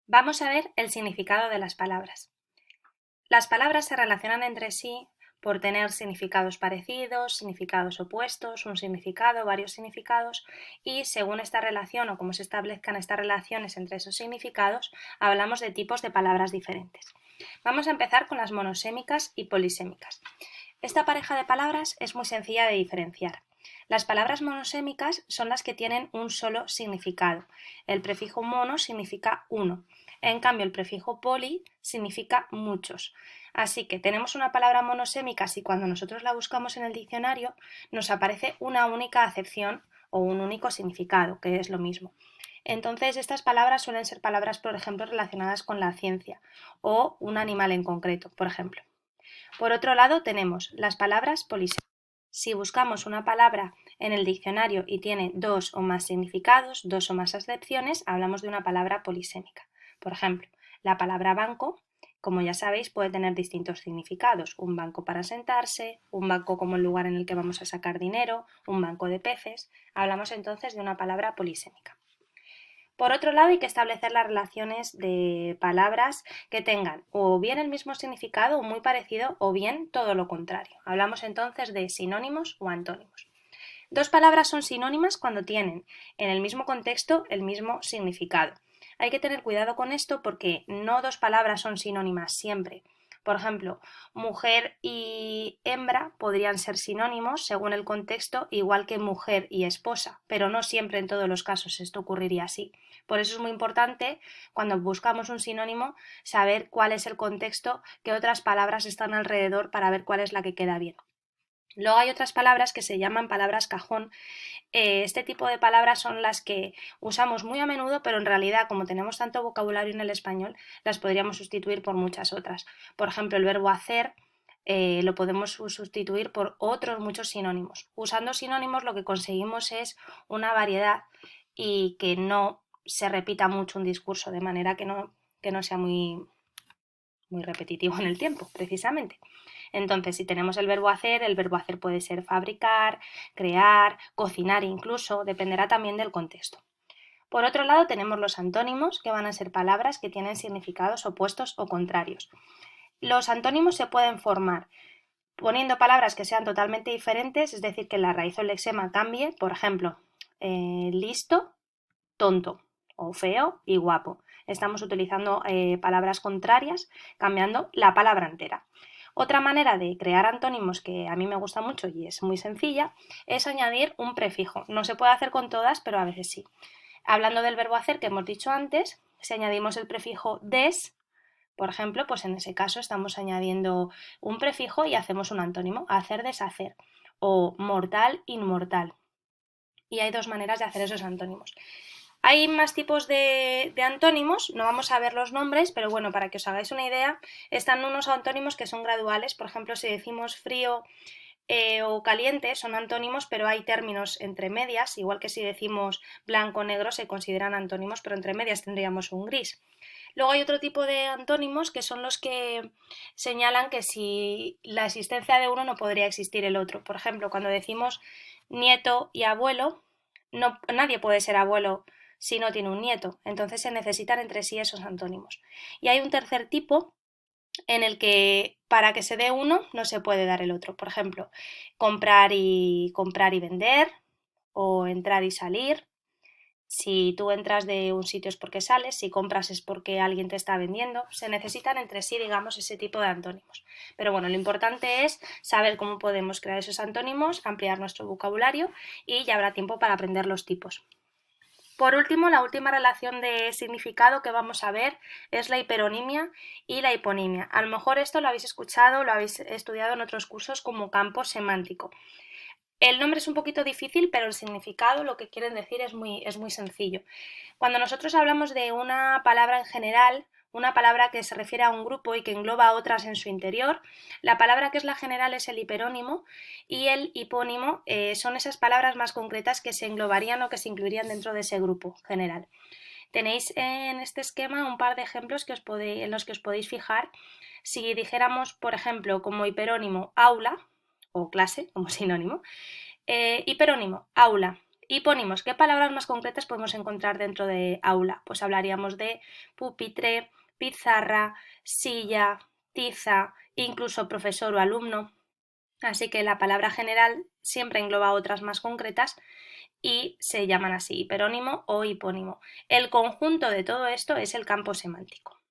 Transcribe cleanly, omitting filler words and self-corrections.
Vamos a ver el significado de las palabras. Las palabras se relacionan entre sí por tener significados parecidos, significados opuestos, un significado, varios significados, y según esta relación o cómo se establezcan estas relaciones entre esos significados, hablamos de tipos de palabras diferentes. Vamos a empezar con las monosémicas y polisémicas. Esta pareja de palabras es muy sencilla de diferenciar. Las palabras monosémicas son las que tienen un solo significado. El prefijo mono significa uno. En cambio, el prefijo poli significa muchos. Así que tenemos una palabra monosémica si cuando nosotros la buscamos en el diccionario nos aparece una única acepción o un único significado, que es lo mismo. Entonces, estas palabras suelen ser palabras, por ejemplo, relacionadas con la ciencia o un animal en concreto, por ejemplo. Por otro lado, tenemos las palabras polisémicas. Si buscamos una palabra en el diccionario y tiene dos o más significados, dos o más acepciones, hablamos de una palabra polisémica. Por ejemplo, la palabra banco, como ya sabéis, puede tener distintos significados. Un banco para sentarse, un banco como el lugar en el que vamos a sacar dinero, un banco de peces. Hablamos entonces de una palabra polisémica. Por otro lado, hay que establecer las relaciones de palabras que tengan o bien el mismo significado o muy parecido o bien todo lo contrario. Hablamos entonces de sinónimos o antónimos. Dos palabras son sinónimas cuando tienen en el mismo contexto el mismo significado. Hay que tener cuidado con esto porque no dos palabras son sinónimas siempre. Por ejemplo, mujer y hembra podrían ser sinónimos según el contexto, igual que mujer y esposa, pero no siempre en todos los casos esto ocurriría así. Por eso es muy importante, cuando buscamos un sinónimo, saber cuál es el contexto, qué otras palabras están alrededor para ver cuál es la que queda bien. Luego hay otras palabras que se llaman palabras cajón. Este tipo de palabras son las que usamos muy a menudo, pero en realidad, como tenemos tanto vocabulario en el español, las podríamos sustituir por muchas otras. Por ejemplo, el verbo hacer lo podemos sustituir por otros muchos sinónimos. Usando sinónimos lo que conseguimos es una variedad y que no se repita mucho un discurso, de manera que no sea muy repetitivo en el tiempo, precisamente. Entonces, si tenemos el verbo hacer puede ser fabricar, crear, cocinar incluso, dependerá también del contexto. Por otro lado, tenemos los antónimos, que van a ser palabras que tienen significados opuestos o contrarios. Los antónimos se pueden formar poniendo palabras que sean totalmente diferentes, es decir, que la raíz o el lexema cambie, por ejemplo, listo, tonto, o feo y guapo. Estamos utilizando palabras contrarias, cambiando la palabra entera. Otra manera de crear antónimos que a mí me gusta mucho y es muy sencilla es añadir un prefijo. No se puede hacer con todas, pero a veces sí. Hablando del verbo hacer que hemos dicho antes, si añadimos el prefijo des, por ejemplo, pues en ese caso estamos añadiendo un prefijo y hacemos un antónimo, hacer, deshacer, o mortal, inmortal. Y hay dos maneras de hacer esos antónimos. Hay más tipos de antónimos, no vamos a ver los nombres, pero bueno, para que os hagáis una idea, están unos antónimos que son graduales. Por ejemplo, si decimos frío o caliente son antónimos, pero hay términos entre medias, igual que si decimos blanco o negro se consideran antónimos, pero entre medias tendríamos un gris. Luego hay otro tipo de antónimos que son los que señalan que si la existencia de uno no podría existir el otro. Por ejemplo, cuando decimos nieto y abuelo, no, nadie puede ser abuelo si no tiene un nieto. Entonces se necesitan entre sí esos antónimos. Y hay un tercer tipo en el que para que se dé uno no se puede dar el otro. Por ejemplo, comprar y vender o entrar y salir. Si tú entras de un sitio es porque sales, si compras es porque alguien te está vendiendo. Se necesitan entre sí, digamos, ese tipo de antónimos. Pero bueno, lo importante es saber cómo podemos crear esos antónimos, ampliar nuestro vocabulario y ya habrá tiempo para aprender los tipos. Por último, la última relación de significado que vamos a ver es la hiperonimia y la hiponimia. A lo mejor esto lo habéis escuchado, lo habéis estudiado en otros cursos como campo semántico. El nombre es un poquito difícil, pero el significado, lo que quieren decir es muy sencillo. Cuando nosotros hablamos de una palabra en general, una palabra que se refiere a un grupo y que engloba a otras en su interior, la palabra que es la general es el hiperónimo y el hipónimo son esas palabras más concretas que se englobarían o que se incluirían dentro de ese grupo general. Tenéis en este esquema un par de ejemplos en los que os podéis fijar. Si dijéramos, por ejemplo, como hiperónimo aula o clase, como sinónimo, hiperónimo aula, Hipónimos. ¿Qué palabras más concretas podemos encontrar dentro de aula? Pues hablaríamos de pupitre, pizarra, silla, tiza, incluso profesor o alumno. Así que la palabra general siempre engloba otras más concretas y se llaman así hiperónimo o hipónimo. El conjunto de todo esto es el campo semántico.